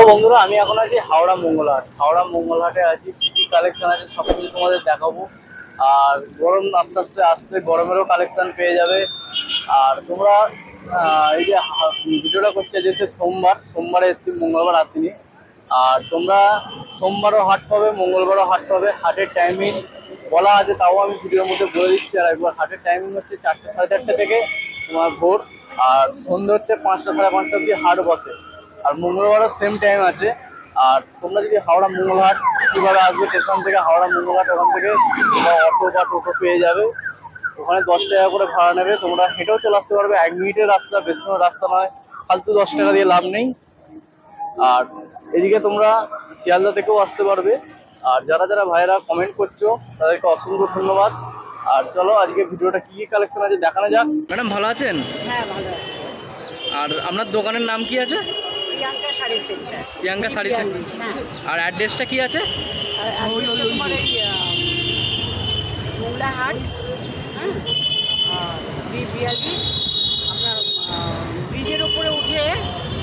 তো বন্ধুরা আমি এখন আছি হাওড়া মঙ্গলহাট। হাওড়া মঙ্গলহাটে আছি, কি কি কালেকশন আছে সব কিছু তোমাদের দেখাবো। আর গরম আস্তে আস্তে আসছে, গরমেরও কালেকশন পেয়ে যাবে। আর তোমরা এই যে ভিডিওটা করছে যেহেতু সোমবারে এসছি, মঙ্গলবার আসিনি। আর তোমরা সোমবারও হাট পাবে, মঙ্গলবারও হাট পাবে। হাটের টাইমিং বলা আছে, তাও আমি ভিডিওর মধ্যে বলে দিচ্ছি আর একবার। হাটের টাইমিং হচ্ছে 4টে সাড়ে 4টে থেকে তোমার ভোর, আর সন্ধ্যে হচ্ছে 5টা সাড়ে 5টা অব্দি হাট বসে। আর মঙ্গলবারও সেম টাইম আছে। আর তোমরা যদি হাওড়া মঙ্গলহাট কীভাবে আসবে, স্টেশন থেকে হাওড়া মঙ্গলহাট, ওখান থেকে অটো বা টোটো পেয়ে যাবে। ওখানে 10 টাকা করে ভাড়া নেবে। তোমরা হেঁটেও চলে আসতে পারবে, 1 মিনিটের রাস্তা, বেশি কোনো রাস্তা নয়। ফালতু 10 টাকা দিয়ে লাভ নেই। আর এদিকে তোমরা শিয়ালদা থেকেও আসতে পারবে। আর যারা যারা ভাইয়েরা কমেন্ট করছো তাদেরকে অসংখ্য ধন্যবাদ। আর চলো আজকে ভিডিওটা কি কি কালেকশন আছে দেখানো যাক। ম্যাডাম ভালো আছেন? হ্যাঁ ভালো আছে। আর আপনার দোকানের নাম কি আছে? প্রিয়াঙ্কা শাড়ি সেন্টার। প্রিয়াঙ্কা শাড়ি সেন্টার। হ্যাঁ। আর অ্যাড্রেসটা কি আছে? তোমার এই মোংলাহাট, হ্যাঁ, B42 আপনার ব্রিজের উপরে উঠে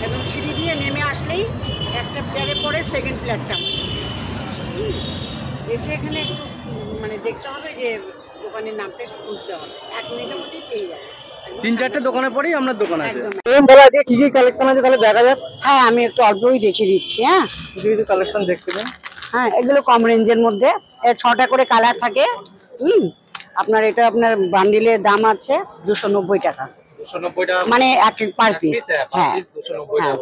এবং সিঁড়ি দিয়ে নেমে আসলেই একটা প্লেয়ারে পরে সেকেন্ড প্লেয়ারটা এসে এখানে একটু মানে দেখতে হবে যে দোকানের নামটা একটু বুঝতে হবে। 1 মিনিটের মধ্যেই পেয়ে যাবে। 3-4টে দোকানে পরেই আপনার দোকান আছে। একদম। বলা আছে কি কি কালেকশন আছে তাহলে দেখা যাক। হ্যাঁ আমি একটু অল্পই দেখিয়ে দিচ্ছি। হ্যাঁ কিছু কিছু কালেকশন দেখতে দিন। হ্যাঁ এগুলো কম রেঞ্জের মধ্যে, 6টা করে কালার থাকে। আপনার এটা আপনার বান্ডিলের দাম আছে 290 টাকা। 290 টাকা মানে এক পার পিস। হ্যাঁ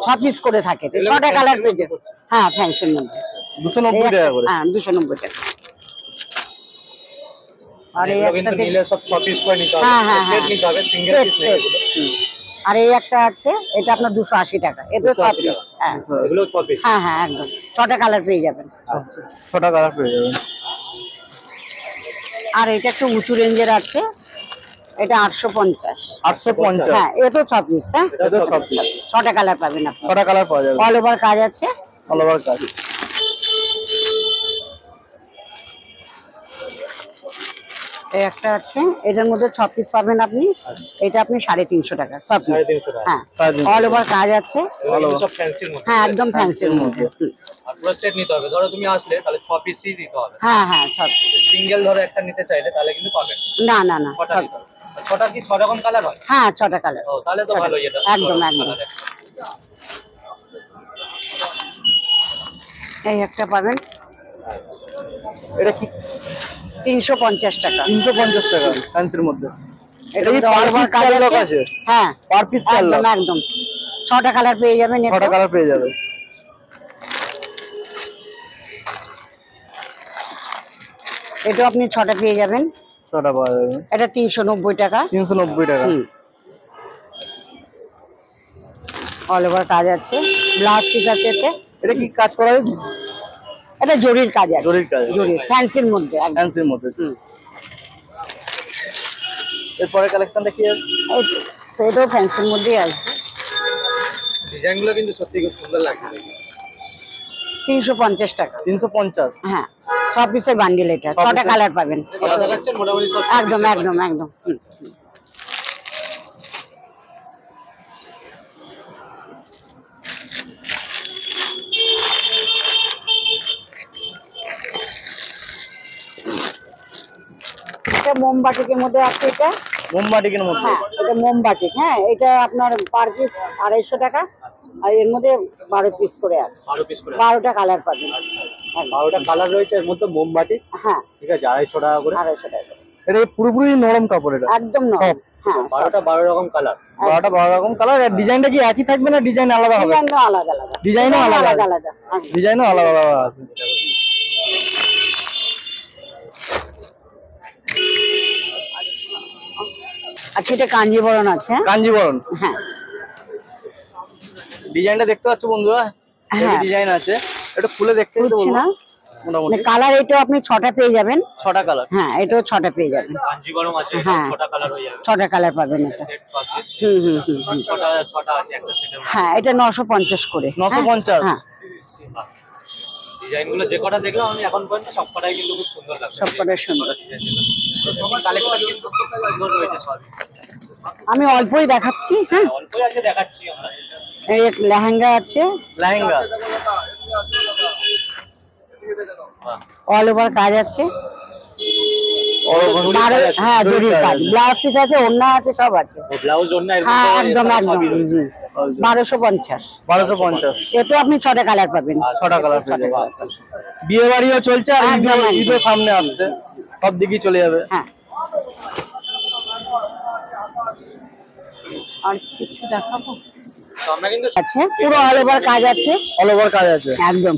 6 পিস করে থাকে, 6টা কালার পেয়ে যাবে। হ্যাঁ ফ্যান্সির মধ্যে 290 টাকা করে। হ্যাঁ 290 টাকা। আর এই একটা নিলে সব 6 পিস করে নিতে হবে। হ্যাঁ সেট নিতে হবে, সিঙ্গেল পিস নেই এগুলো। আর এই একটা আছে, এটা আপনার 280 টাকা। এটা 6 পিস। হ্যাঁ এগুলো 6 পিস। হ্যাঁ হ্যাঁ একদম 6টা কালার পেয়ে যাবেন। আচ্ছা 6টা কালার পেয়ে যাবেন। আর এটা একটু উঁচু রেঞ্জের আছে, এটা 850। 850। হ্যাঁ এটা 6 পিস। হ্যাঁ এটা 6 পিস। 6টা কালার পাবেন আপনি। 6টা কালার পাওয়া যাবে। অল ওভার কাজ আছে। অল ওভার কাজ। এই একটা আছে, এটার মধ্যে 6 পিস পাবেন আপনি। এটা আপনি 350 টাকা 6 পিস। 350 টাকা। হ্যাঁ অল ওভার কাজ আছে। সব ফ্যান্সির মধ্যে। হ্যাঁ একদম ফ্যান্সির মধ্যে। আর পুরো সেট নিতে হবে। ধরো তুমি আসলে তাহলে 6 পিসই দিতে হবে। হ্যাঁ হ্যাঁ 6 সিঙ্গেল ধরো একটা নিতে চাইলে তাহলে কিন্তু পাবেন না না না 6টা দিতে হবে। 6টা কি 6 রকম কালার হয়? হ্যাঁ 6টা কালার। ও তাহলে তো ভালোই। এটা একদম একদম। এই একটা পাবেন, এটা কি 350 টাকা। 350 টাকা ফ্যান্সির মধ্যে। এটা কি বারবার কাজ আছে? হ্যাঁ পার পিস একদম একদম 6টা কালার পেয়ে যাবেন। 6টা কালার পেয়ে যাবে। এটা আপনি 6টা পেয়ে যাবেন। 6টা পাওয়া যাবে। এটা 390 টাকা। 390 টাকা। অল ওভার কাজ আছে, ব্লাউজ পিস আছে এতে। এটা কি কাজ করা আছে? এটা জরির কাজ আছে। জরির কাজ। জরি ফ্যান্সির মধ্যে একদম। ফ্যান্সির মধ্যে। এরপরে কালেকশনটা কি আছে? এটাও ফ্যান্সির মধ্যেই আসবে। ডিজাইনগুলো কিন্তু সত্যি খুব সুন্দর লাগছে। 350 টাকা। 350। হ্যাঁ 6 পিসের বান্ডিল, এটা 6টা কালার পাবেন। মোটামুটি সব একদম একদম একদম। এটা মোমবাটিকের মধ্যে আছে। এটা মোমবাটিকের মধ্যে। হ্যাঁ এটা মোমবাটিক। হ্যাঁ এটা আপনার পার পিস 250 টাকা। আর এর মধ্যে 12 পিস করে আছে। 12 পিস করে। 12টা কালার পাবেন। 12টা কালার রয়েছে এর মধ্যে মোমবাটিক। হ্যাঁ ঠিক আছে 250 টাকা করে। 250 টাকা। এটা পুরোপুরি নরম কাপড়। এটা একদম নরম। হ্যাঁ 12টা 12 রকম কালার। 12টা 12 রকম কালার। আর ডিজাইনটা কি একই থাকবে না ডিজাইন আলাদা হবে? ডিজাইনও আলাদা আলাদা। ডিজাইনও আলাদা আলাদা। ডিজাইনও আলাদা আলাদা আছে। আচ্ছা এটা কাঞ্জিবরণ আছে। কাঞ্জিবরণ। হ্যাঁ ডিজাইনটা দেখতে পাচ্ছ বন্ধুরা? হ্যাঁ ডিজাইন আছে। এটা খুলে দেখতে তো বলবো। না মোটামুটি কালার এটাও আপনি 6টা পেয়ে যাবেন। 6টা কালার। হ্যাঁ এটাও 6টা পেয়ে যাবেন। কাঞ্জিবরণ আছে। হ্যাঁ 6টা কালার হয়ে যাবে। 6টা কালার পাবেন এটা। সেট আছে। 6টা আছে একটা সেটের। হ্যাঁ এটা 950 করে। 950। হ্যাঁ ডিজাইনগুলো যে কটা দেখলাম আমি এখন পর্যন্ত সবকটাই কিন্তু খুব সুন্দর লাগছে। সবকটা সুন্দর। তোমার কালেকশন কিন্তু খুব সুন্দর রয়েছে সব। আমি অল্পই দেখাচ্ছি। হ্যাঁ, অল্পই আগে দেখাচ্ছি আমরা। এই এক লেহেঙ্গা আছে, লেহেঙ্গা অল ওভার কাজ আছে। হ্যাঁ, জরির কাজ, ব্লাউজ পিস আছে, ওড়না আছে, সব আছে। ব্লাউজ জন্য হ্যাঁ, একদম একদম। 1250। 1250। এতে আপনি 6টা কালার পাবেন। 6টা কালার পেয়ে যাবেন। বিয়ে বাড়িও চলছে আর একদম, একদম। ঈদও সামনে আসছে, সব দিকেই চলে যাবে। হ্যাঁ, আর কিছু দেখাবো? তো আমরা কিন্তু আছে, পুরো অল ওভার কাজ আছে। অল ওভার কাজ আছে। একদম।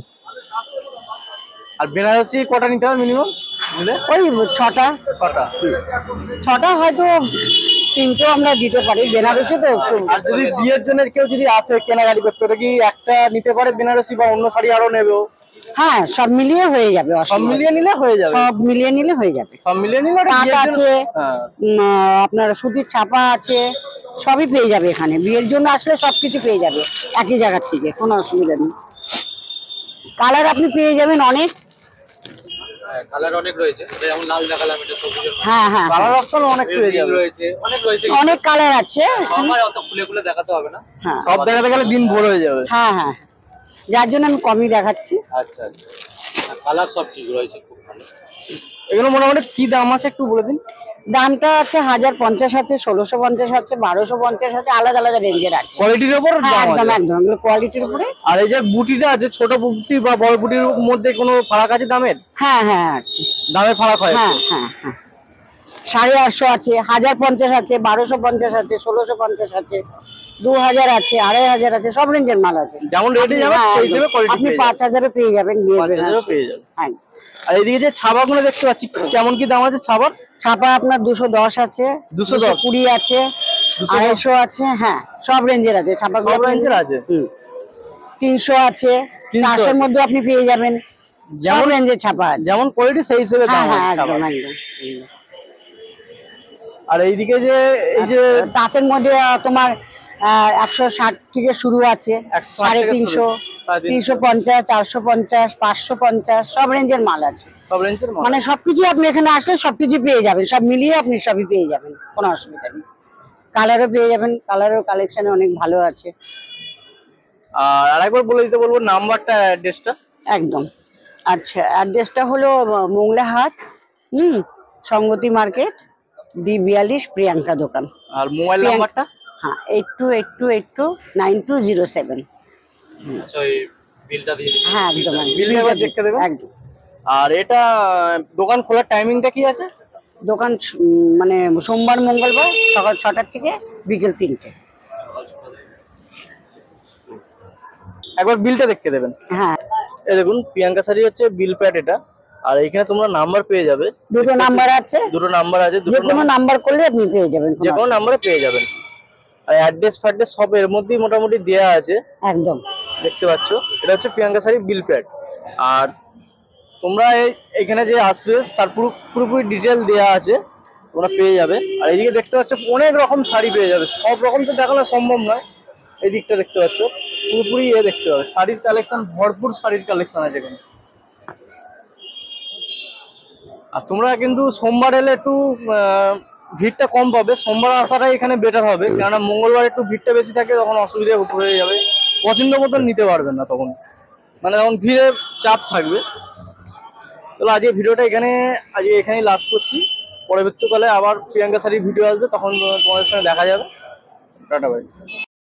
আর বেনারসি কটা নিতে হবে মিনিমাম নিলে? ওই 6টা। 6টা হয়তো 3টেও আমরা দিতে পারি, বেনারসি তো একটু। আর যদি বিয়ের জন্য কেউ যদি আসে কেনাকাটি করতে, ওটা কি একটা নিতে পারে বেনারসি বা অন্য শাড়ি আরো নেবেও? হ্যাঁ, সব মিলিয়ে হয়ে যাবে, সব মিলিয়ে নিলে হয়ে যাবে। সব মিলিয়ে নিলে হয়ে যাবে। সব মিলিয়ে নিলে পাট আছে, হ্যাঁ, আপনার সুতির ছাপা আছে, সবই পেয়ে যাবে এখানে। বিয়ের জন্য আসলে সবকিছু পেয়ে যাবে একই জায়গা থেকে, কোনো অসুবিধা নেই। কালার আপনি পেয়ে যাবেন অনেক। কালার অনেক রয়েছে, যেমন লাল দেখালাম, এটা সবুজের মধ্যে। হ্যাঁ হ্যাঁ, কালার অপশন অনেক পেয়ে যাবে, অনেক রয়েছে। অনেক কালার আছে। আমার অত খুলে খুলে দেখাতে হবে না, হ্যাঁ, সব দেখাতে গেলে দিন ভোর হয়ে যাবে। হ্যাঁ হ্যাঁ, যার জন্য আমি কমই দেখাচ্ছি। আচ্ছা আচ্ছা, কালার সব ঠিক রয়েছে, খুব ভালো। এগুলো মোটামুটি কি দাম আছে একটু বলে দিন। দামটা আছে 1050 আছে, 1650 আছে, 1250 আছে, আলাদা আলাদা রেঞ্জের আছে। কোয়ালিটির উপর হ্যাঁ, দাম একদম আছে। একদম, এগুলো কোয়ালিটির উপরে। আর এই যে বুটিটা আছে, ছোট বুটি বা বড় বুটির মধ্যে কোনো ফারাক আছে দামের? হ্যাঁ হ্যাঁ আছে, দামের ফারাক হয়? হ্যাঁ হ্যাঁ হ্যাঁ। 850 আছে, 1050 আছে, 1250 আছে, 1650 আছে, 2000 আছে, 2500 আছে, সব রেঞ্জের মাল আছে। যেমন রেটে যাবে হ্যাঁ, সেই একদম। হিসেবে কোয়ালিটি আপনি পেয়ে যাবেন। 5000 পেয়ে যাবেন, বিয়ের 5000 বেনারসি। পেয়ে যাবেন। হ্যাঁ। আর এইদিকে যে ছাপাগুলো দেখতে পাচ্ছি, কেমন কি দাম আছে ছাপার? ছাপা আপনার 210 আছে, 210 220 আছে, 210 250 আছে। হ্যাঁ, সব রেঞ্জের আছে ছাপা, সব রেঞ্জের আছে। 300 আছে, 300 400 এর মধ্যে আপনি পেয়ে যাবেন। যেমন যেমন রেঞ্জের ছাপা আছে। যেমন কোয়ালিটি সেই হিসেবে হ্যাঁ দাম হ্যাঁ, আছে একদম ছাপার। একদম। আর এইদিকে যে এই যে তাঁতের মধ্যে তোমার 160 থেকে শুরু আছে, 160 থেকে 350, 350, 450, 550, সব রেঞ্জের মাল আছে। সব রেঞ্জের মাল। মানে সবকিছু আপনি এখানে আসলে সবকিছু পেয়ে যাবেন, সব মিলিয়ে আপনি সবই পেয়ে যাবেন, কোনো অসুবিধা নেই। কালারও পেয়ে যাবেন, কালারও কালেকশন অনেক ভালো আছে। আর আরেকবার বলে দিতে বলবো নাম্বারটা, অ্যাড্রেসটা। একদম। আচ্ছা, অ্যাড্রেসটা হলো মোংলাহাট, সংগতি মার্কেট, D42, প্রিয়াঙ্কা দোকান। আর মোবাইল প্রিয়াঙ্কা- নাম্বারটা? হ্যাঁ, 8282829207। আচ্ছা, ওই বিলটা দিয়ে দিন। হ্যাঁ, একদম একদম। বিলটা একবার দেখতে দেবেন। একদম। আর এটা দোকান খোলার টাইমিংটা কি আছে? দোকান মানে সোমবার মঙ্গলবার সকাল 6টার থেকে বিকেল 3টে। একবার বিলটা দেখতে দেবেন। হ্যাঁ, এই দেখুন, প্রিয়াঙ্কা শাড়ি হচ্ছে বিল প্যাড এটা। আর এখানে তোমরা নাম্বার পেয়ে যাবে, দুটো নাম্বার আছে, দুটো নাম্বার আছে, যে কোনো নাম্বার করলে আপনি পেয়ে যাবেন, যে কোনো নাম্বারে পেয়ে যাবেন। আর অ্যাড্রেস ফ্যাড্রেস সব এর মধ্যেই মোটামুটি দেয়া আছে, একদম। দেখতে পাচ্ছ। এটা হচ্ছে প্রিয়াঙ্কা শাড়ি বিল প্যাড। আর তোমরা এখানে যে আসবে তার পুরোপুরি ডিটেল দেয়া আছে, তোমরা পেয়ে যাবে। আর এইদিকে দেখতে পাচ্ছ অনেক রকম শাড়ি পেয়ে যাবে, সব রকম তো দেখানো সম্ভব নয়। এই দিকটা দেখতে পাচ্ছ পুরোপুরি দেখতে পাবে, শাড়ির কালেকশন, ভরপুর শাড়ির কালেকশন আছে এখানে। আর তোমরা কিন্তু সোমবার এলে একটু ভিড়টা কম পাবে, সোমবার আসাটাই এখানে বেটার হবে, কেননা মঙ্গলবার একটু ভিড়টা বেশি থাকে, তখন অসুবিধা হয়ে যাবে, পছন্দ মতন নিতে পারবেন না তখন, মানে তখন ভিড়ের চাপ থাকবে। তাহলে আজকে ভিডিওটা এখানেই লাস্ট করছি। পরবর্তীকালে আবার প্রিয়াঙ্কা শাড়ির ভিডিও আসবে, তখন তোমাদের সঙ্গে দেখা যাবে। Tata bye.